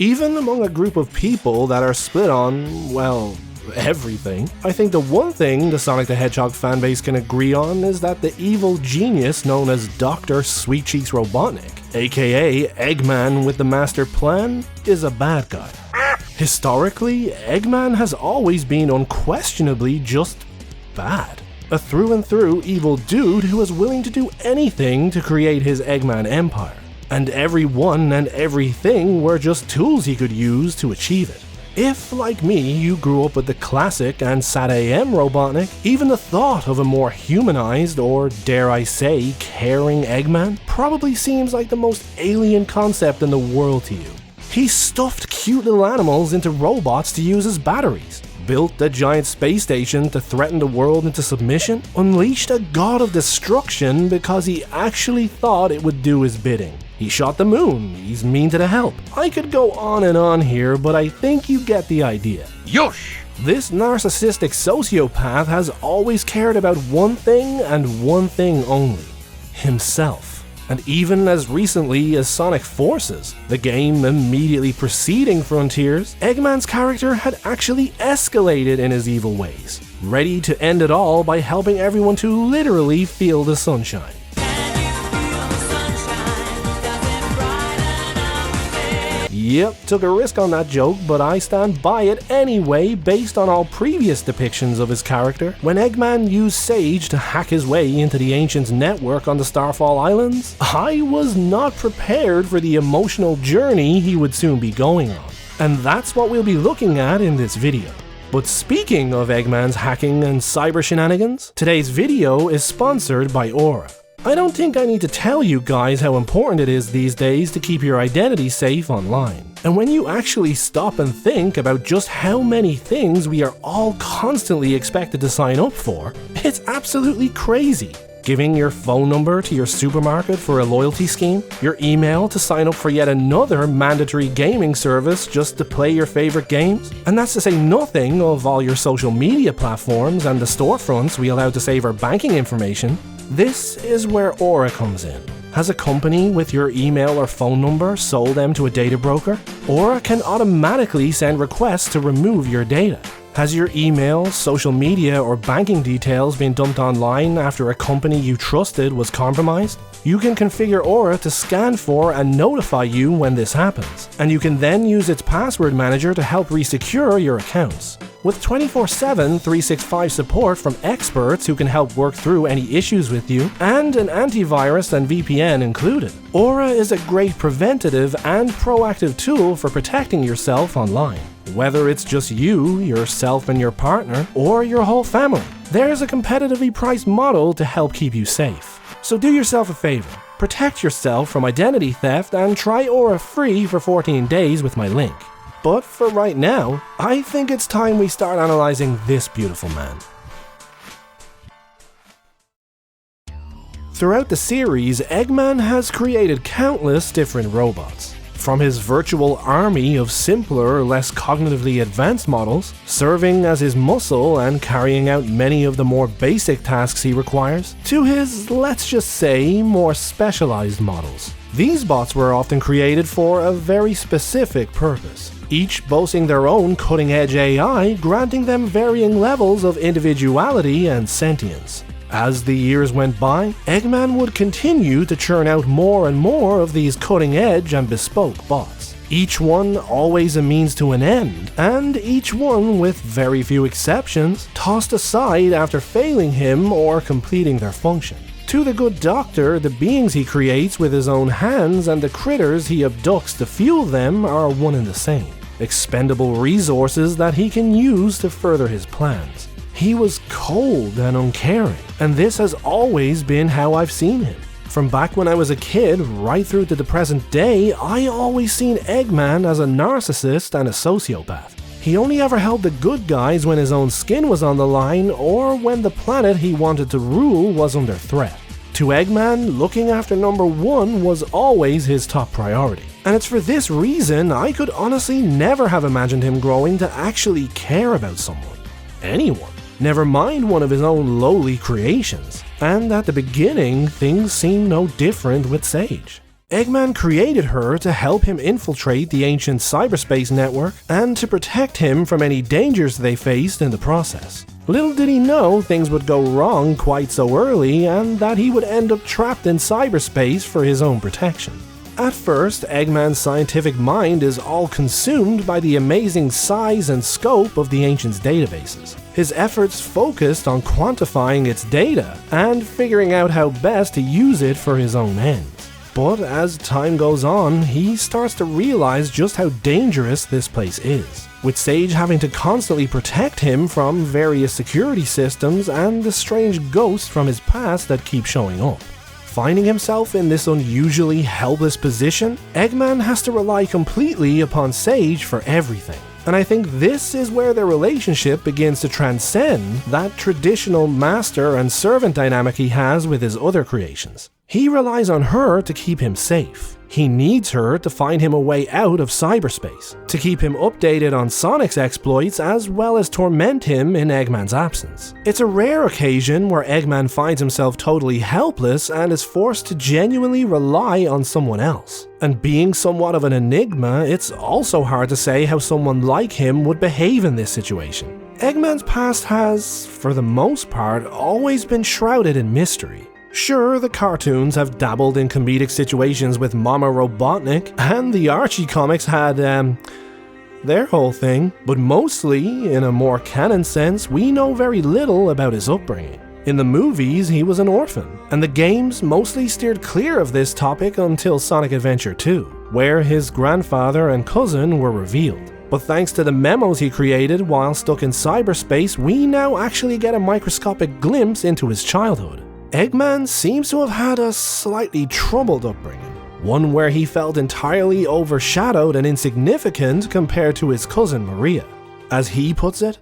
Even among a group of people that are split on, well, everything, I think the one thing the Sonic the Hedgehog fanbase can agree on is that the evil genius known as Dr. Sweet Cheeks Robotnik, aka Eggman with the master plan, is a bad guy. Historically, Eggman has always been unquestionably just bad. A through and through evil dude who was willing to do anything to create his Eggman empire. And everyone and everything were just tools he could use to achieve it. If, like me, you grew up with the classic and sad AM Robotnik, even the thought of a more humanized, or dare I say, caring Eggman probably seems like the most alien concept in the world to you. He stuffed cute little animals into robots to use as batteries, built a giant space station to threaten the world into submission, unleashed a god of destruction because he actually thought it would do his bidding. He shot the moon, he's mean to the help. I could go on here, but I think you get the idea. Yosh! This narcissistic sociopath has always cared about one thing and one thing only: himself. And even as recently as Sonic Forces, the game immediately preceding Frontiers, Eggman's character had actually escalated in his evil ways, ready to end it all by helping everyone to literally feel the sunshine. Yep, took a risk on that joke, but I stand by it anyway based on all previous depictions of his character. When Eggman used Sage to hack his way into the Ancient's network on the Starfall Islands, I was not prepared for the emotional journey he would soon be going on. And that's what we'll be looking at in this video. But speaking of Eggman's hacking and cyber shenanigans, today's video is sponsored by Aura. I don't think I need to tell you guys how important it is these days to keep your identity safe online. And when you actually stop and think about just how many things we are all constantly expected to sign up for, it's absolutely crazy. Giving your phone number to your supermarket for a loyalty scheme, your email to sign up for yet another mandatory gaming service just to play your favorite games, and that's to say nothing of all your social media platforms and the storefronts we allow to save our banking information. This is where Aura comes in. Has a company with your email or phone number sold them to a data broker? Aura can automatically send requests to remove your data. Has your email, social media, or banking details been dumped online after a company you trusted was compromised? You can configure Aura to scan for and notify you when this happens, and you can then use its password manager to help resecure your accounts. With 24/7 365 support from experts who can help work through any issues with you, and an antivirus and VPN included, Aura is a great preventative and proactive tool for protecting yourself online. Whether it's just you, yourself and your partner, or your whole family, there's a competitively priced model to help keep you safe. So do yourself a favor, protect yourself from identity theft and try Aura free for 14 days with my link. But for right now, I think it's time we start analyzing this beautiful man. Throughout the series, Eggman has created countless different robots. From his virtual army of simpler, less cognitively advanced models, serving as his muscle and carrying out many of the more basic tasks he requires, to his, let's just say, more specialized models. These bots were often created for a very specific purpose, each boasting their own cutting-edge AI, granting them varying levels of individuality and sentience. As the years went by, Eggman would continue to churn out more and more of these cutting-edge and bespoke bots. Each one always a means to an end, and each one, with very few exceptions, tossed aside after failing him or completing their function. To the good doctor, the beings he creates with his own hands and the critters he abducts to fuel them are one and the same. Expendable resources that he can use to further his plans. He was cold and uncaring, and this has always been how I've seen him. From back when I was a kid right through to the present day, I always seen Eggman as a narcissist and a sociopath. He only ever helped the good guys when his own skin was on the line or when the planet he wanted to rule was under threat. To Eggman, looking after number one was always his top priority. And it's for this reason I could honestly never have imagined him growing to actually care about someone. Anyone. Never mind one of his own lowly creations. And at the beginning, things seemed no different with Sage. Eggman created her to help him infiltrate the ancient cyberspace network and to protect him from any dangers they faced in the process. Little did he know things would go wrong quite so early and that he would end up trapped in cyberspace for his own protection. At first, Eggman's scientific mind is all consumed by the amazing size and scope of the Ancients' databases. His efforts focused on quantifying its data and figuring out how best to use it for his own ends. But as time goes on, he starts to realize just how dangerous this place is, with Sage having to constantly protect him from various security systems and the strange ghosts from his past that keep showing up. Finding himself in this unusually helpless position, Eggman has to rely completely upon Sage for everything. And I think this is where their relationship begins to transcend that traditional master and servant dynamic he has with his other creations. He relies on her to keep him safe. He needs her to find him a way out of cyberspace, to keep him updated on Sonic's exploits as well as torment him in Eggman's absence. It's a rare occasion where Eggman finds himself totally helpless and is forced to genuinely rely on someone else. And being somewhat of an enigma, it's also hard to say how someone like him would behave in this situation. Eggman's past has, for the most part, always been shrouded in mystery. Sure, the cartoons have dabbled in comedic situations with Mama Robotnik, and the Archie comics had, their whole thing, but mostly, in a more canon sense, we know very little about his upbringing. In the movies, he was an orphan, and the games mostly steered clear of this topic until Sonic Adventure 2, where his grandfather and cousin were revealed. But thanks to the memos he created while stuck in cyberspace, we now actually get a microscopic glimpse into his childhood. Eggman seems to have had a slightly troubled upbringing, one where he felt entirely overshadowed and insignificant compared to his cousin Maria. As he puts it,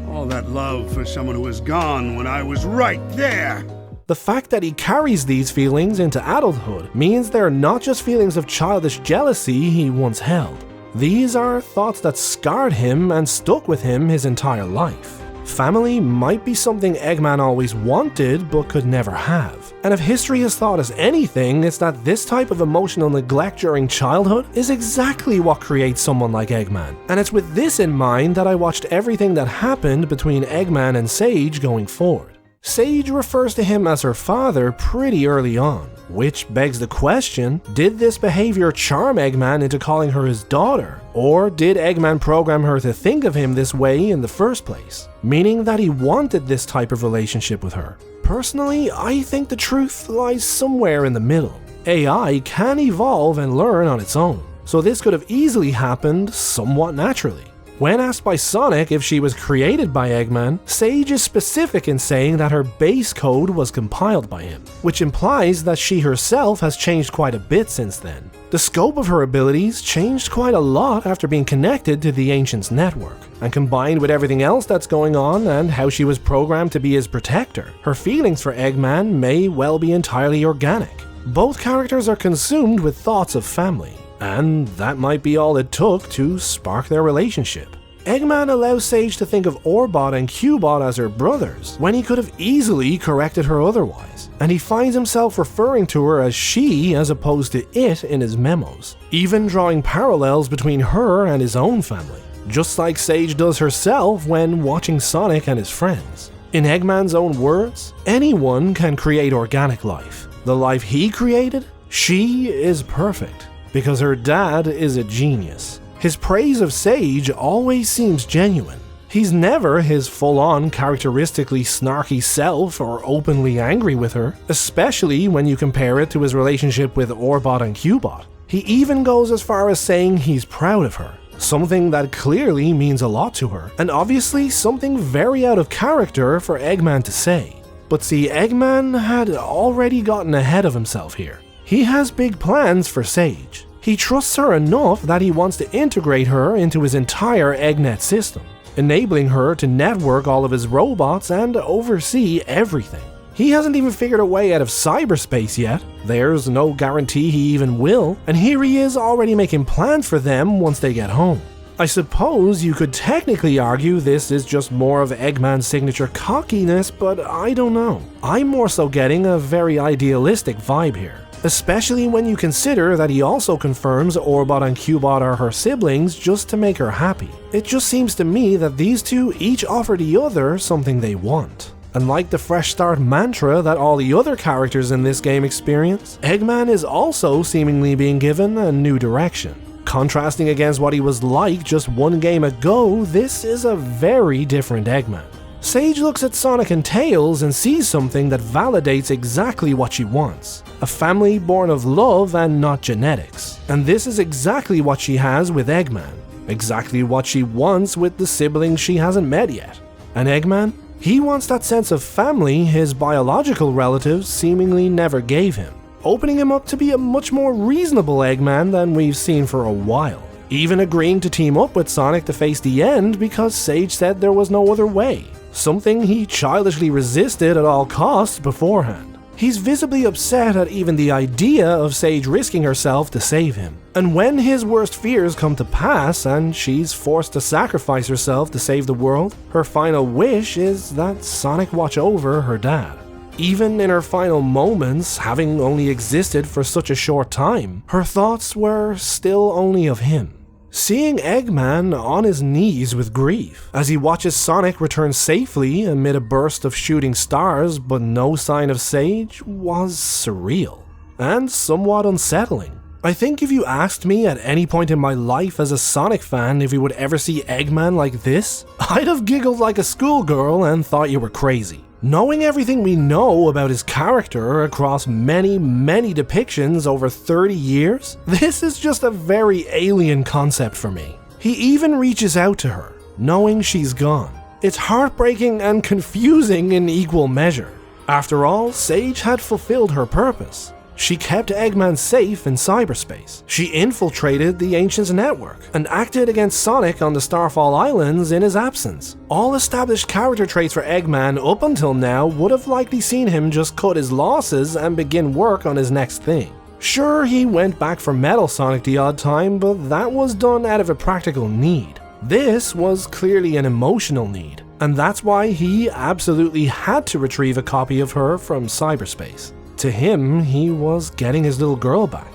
all that love for someone who was gone when I was right there. The fact that he carries these feelings into adulthood means they're not just feelings of childish jealousy he once held. These are thoughts that scarred him and stuck with him his entire life. Family might be something Eggman always wanted but could never have. And if history has taught us anything, it's that this type of emotional neglect during childhood is exactly what creates someone like Eggman. And it's with this in mind that I watched everything that happened between Eggman and Sage going forward. Sage refers to him as her father pretty early on, which begs the question, did this behavior charm Eggman into calling her his daughter? Or did Eggman program her to think of him this way in the first place, meaning that he wanted this type of relationship with her? Personally, I think the truth lies somewhere in the middle. AI can evolve and learn on its own, so this could have easily happened somewhat naturally. When asked by Sonic if she was created by Eggman, Sage is specific in saying that her base code was compiled by him, which implies that she herself has changed quite a bit since then. The scope of her abilities changed quite a lot after being connected to the Ancients' network, and combined with everything else that's going on and how she was programmed to be his protector, her feelings for Eggman may well be entirely organic. Both characters are consumed with thoughts of family, and that might be all it took to spark their relationship. Eggman allows Sage to think of Orbot and Cubot as her brothers, when he could have easily corrected her otherwise, and he finds himself referring to her as she as opposed to it in his memos, even drawing parallels between her and his own family, just like Sage does herself when watching Sonic and his friends. In Eggman's own words, anyone can create organic life. The life he created, she is perfect, because her dad is a genius. His praise of Sage always seems genuine. He's never his full-on characteristically snarky self or openly angry with her, especially when you compare it to his relationship with Orbot and Cubot. He even goes as far as saying he's proud of her, something that clearly means a lot to her, and obviously something very out of character for Eggman to say. But see, Eggman had already gotten ahead of himself here. He has big plans for Sage. He trusts her enough that he wants to integrate her into his entire EggNet system, enabling her to network all of his robots and oversee everything. He hasn't even figured a way out of cyberspace yet. There's no guarantee he even will, and here he is already making plans for them once they get home. I suppose you could technically argue this is just more of Eggman's signature cockiness, but I don't know. I'm more so getting a very idealistic vibe here. especially when you consider that he also confirms Orbot and Cubot are her siblings just to make her happy. It just seems to me that these two each offer the other something they want. And like the fresh start mantra that all the other characters in this game experience, Eggman is also seemingly being given a new direction. Contrasting against what he was like just one game ago, this is a very different Eggman. Sage looks at Sonic and Tails and sees something that validates exactly what she wants. A family born of love and not genetics. And this is exactly what she has with Eggman. Exactly what she wants with the siblings she hasn't met yet. And Eggman? He wants that sense of family his biological relatives seemingly never gave him, opening him up to be a much more reasonable Eggman than we've seen for a while. Even agreeing to team up with Sonic to face the end because Sage said there was no other way, something he childishly resisted at all costs beforehand. He's visibly upset at even the idea of Sage risking herself to save him. And when his worst fears come to pass and she's forced to sacrifice herself to save the world, her final wish is that Sonic watch over her dad. Even in her final moments, having only existed for such a short time, her thoughts were still only of him. Seeing Eggman on his knees with grief as he watches Sonic return safely amid a burst of shooting stars but no sign of Sage was surreal and somewhat unsettling. I think if you asked me at any point in my life as a Sonic fan if you would ever see Eggman like this, I'd have giggled like a schoolgirl and thought you were crazy. Knowing everything we know about his character across many depictions over 30 years, this is just a very alien concept for me. He even reaches out to her, knowing she's gone. It's heartbreaking and confusing in equal measure. After all, Sage had fulfilled her purpose. She kept Eggman safe in cyberspace. She infiltrated the Ancients' network and acted against Sonic on the Starfall Islands in his absence. All established character traits for Eggman up until now would have likely seen him just cut his losses and begin work on his next thing. Sure, he went back for Metal Sonic the odd time, but that was done out of a practical need. This was clearly an emotional need, and that's why he absolutely had to retrieve a copy of her from cyberspace. To him, he was getting his little girl back.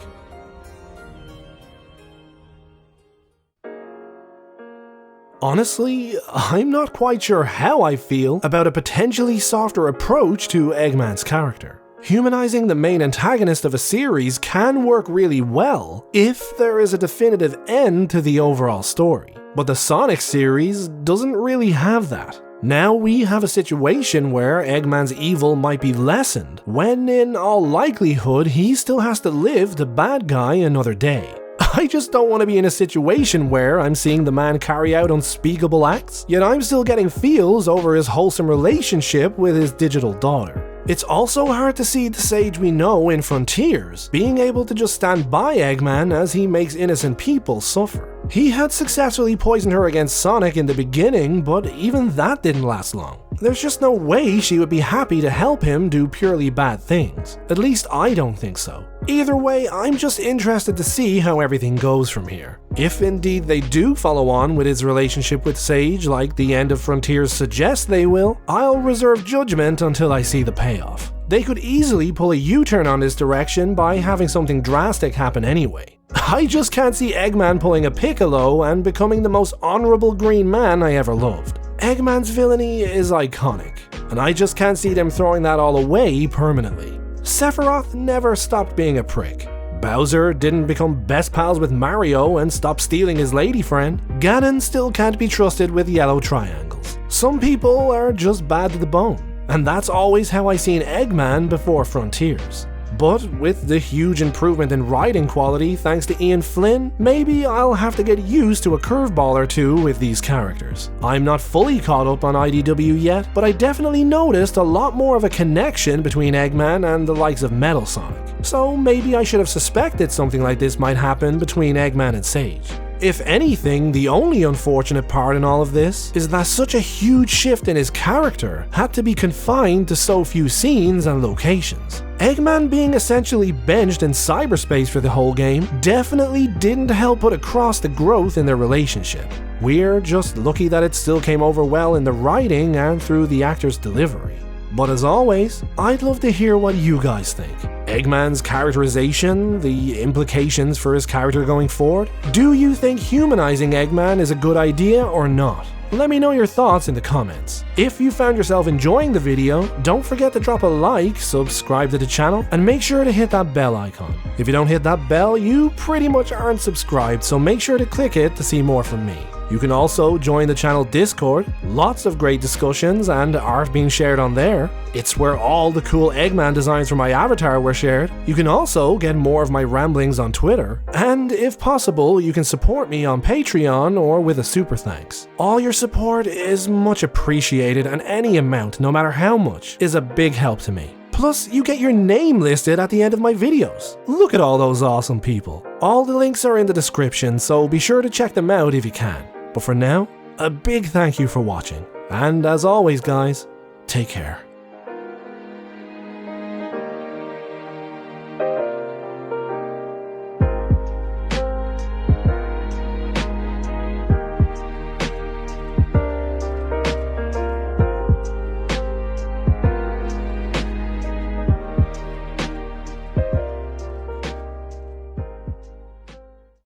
Honestly, I'm not quite sure how I feel about a potentially softer approach to Eggman's character. Humanizing the main antagonist of a series can work really well if there is a definitive end to the overall story, but the Sonic series doesn't really have that. Now we have a situation where Eggman's evil might be lessened, when in all likelihood he still has to live the bad guy another day. I just don't want to be in a situation where I'm seeing the man carry out unspeakable acts, yet I'm still getting feels over his wholesome relationship with his digital daughter. It's also hard to see the Sage we know in Frontiers being able to just stand by Eggman as he makes innocent people suffer. He had successfully poisoned her against Sonic in the beginning, but even that didn't last long. There's just no way she would be happy to help him do purely bad things. At least I don't think so. Either way, I'm just interested to see how everything goes from here. If indeed they do follow on with his relationship with Sage like the end of Frontiers suggests they will, I'll reserve judgment until I see the payoff. They could easily pull a U-turn on this direction by having something drastic happen anyway. I just can't see Eggman pulling a Piccolo and becoming the most honorable green man I ever loved. Eggman's villainy is iconic, and I just can't see them throwing that all away permanently. Sephiroth never stopped being a prick. Bowser didn't become best pals with Mario and stop stealing his lady friend. Ganon still can't be trusted with yellow triangles. Some people are just bad to the bone, and that's always how I seen Eggman before Frontiers. But with the huge improvement in writing quality thanks to Ian Flynn, maybe I'll have to get used to a curveball or two with these characters. I'm not fully caught up on IDW yet, but I definitely noticed a lot more of a connection between Eggman and the likes of Metal Sonic. So maybe I should have suspected something like this might happen between Eggman and Sage. If anything, the only unfortunate part in all of this is that such a huge shift in his character had to be confined to so few scenes and locations. Eggman being essentially benched in cyberspace for the whole game definitely didn't help put across the growth in their relationship. We're just lucky that it still came over well in the writing and through the actor's delivery. But as always, I'd love to hear what you guys think. Eggman's characterization, the implications for his character going forward? Do you think humanizing Eggman is a good idea or not? Let me know your thoughts in the comments. If you found yourself enjoying the video, don't forget to drop a like, subscribe to the channel, and make sure to hit that bell icon. If you don't hit that bell, you pretty much aren't subscribed, so make sure to click it to see more from me. You can also join the channel Discord, lots of great discussions and art being shared on there. It's where all the cool Eggman designs for my avatar were shared. You can also get more of my ramblings on Twitter, and if possible, you can support me on Patreon or with a super thanks. All your support is much appreciated, and any amount, no matter how much, is a big help to me. Plus, you get your name listed at the end of my videos. Look at all those awesome people. All the links are in the description, so be sure to check them out if you can. But for now, a big thank you for watching. And as always guys, take care.